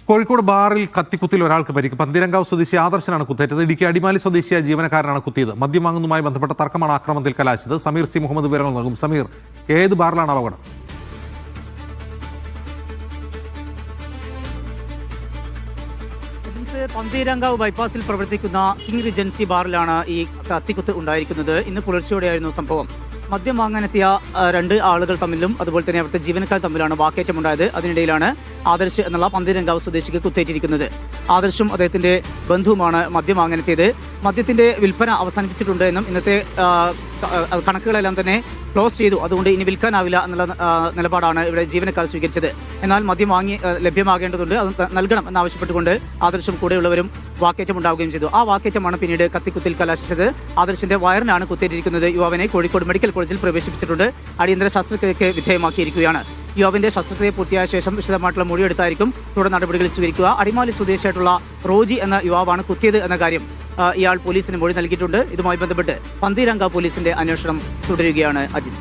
കോഴിക്കോട് ബാറിൽ കത്തിക്കുത്തിൽ ഒരാൾക്ക് പരിക്ക്. പന്തീരങ്കാവ് സ്വദേശി ആദർശനാണ് കുത്തേറ്റത്. ഇടുക്കി അടിമാലി സ്വദേശിയായ ജീവനക്കാരനാണ് കുത്തിയത്. മദ്യം വാങ്ങുന്നതുമായി ബന്ധപ്പെട്ട തർക്കമാണ് ആക്രമണത്തിൽ കലാശിച്ചത്. സമീർ സി മുഹമ്മദ് വിവരങ്ങൾ നൽകും. സമീർ, ഏത് ബാറിലാണ് അപകടം? പന്തീരങ്കാവ് ബൈപ്പാസിൽ പ്രവർത്തിക്കുന്ന കിങ് റിജൻസി ബാറിലാണ് ഈ കത്തിക്കുത്ത് ഉണ്ടായിരിക്കുന്നത്. ഇന്ന് പുലർച്ചെയോടെയായിരുന്നു സംഭവം. മദ്യം വാങ്ങാനെത്തിയ രണ്ട് ആളുകൾ തമ്മിലും അതുപോലെ തന്നെ അവിടുത്തെ ജീവനക്കാർ തമ്മിലാണ് വാക്കേറ്റമുണ്ടായത്. അതിനിടയിലാണ് ആദർശ് എന്നുള്ള പന്തീരങ്കാവ് സ്വദേശിക്ക് കുത്തേറ്റിരിക്കുന്നത്. ആദർശും അദ്ദേഹത്തിന്റെ ബന്ധുവുമാണ് മദ്യം വാങ്ങാനെത്തിയത്. മദ്യത്തിന്റെ വിൽപ്പന അവസാനിപ്പിച്ചിട്ടുണ്ട് എന്നും ഇന്നത്തെ കണക്കുകളെല്ലാം തന്നെ ക്ലോസ് ചെയ്തു, അതുകൊണ്ട് ഇനി വിൽക്കാനാവില്ല എന്നുള്ള നിലപാടാണ് ഇവിടെ ജീവനക്കാർ സ്വീകരിച്ചത്. എന്നാൽ മദ്യം ലഭ്യമാകേണ്ടതുണ്ട്, അത് നൽകണം എന്നാവശ്യപ്പെട്ടുകൊണ്ട് ആദർശും കൂടെയുള്ളവരും വാക്കേറ്റമുണ്ടാവുകയും ചെയ്തു. ആ വാക്കേറ്റമാണ് പിന്നീട് കത്തിക്കുത്തിൽ കലാശിച്ചത്. ആദർശിന്റെ വയറിനാണ് കുത്തേറ്റിരിക്കുന്നത്. യുവാവിനെ കോഴിക്കോട് മെഡിക്കൽ കോളേജിൽ പ്രവേശിപ്പിച്ചിട്ടുണ്ട്. അടിയന്തര ശസ്ത്രക്രിയയ്ക്ക് വിധേയമാക്കിയിരിക്കുകയാണ്. യുവാവിന്റെ ശസ്ത്രക്രിയ പൂർത്തിയായ ശേഷം വിശദമായിട്ടുള്ള മൊഴിയെടുത്തായിരിക്കും തുടർ നടപടികൾ സ്വീകരിക്കുക. അടിമാലി സ്വദേശിയായിട്ടുള്ള റോജി എന്ന യുവാവാണ് കുത്തിയത് എന്ന കാര്യം ഇയാൾ പോലീസിന് മൊഴി നൽകിയിട്ടുണ്ട്. ഇതുമായി ബന്ധപ്പെട്ട് പന്തീരങ്കാവ് പോലീസിന്റെ അന്വേഷണം തുടരുകയാണ്. അജിത്.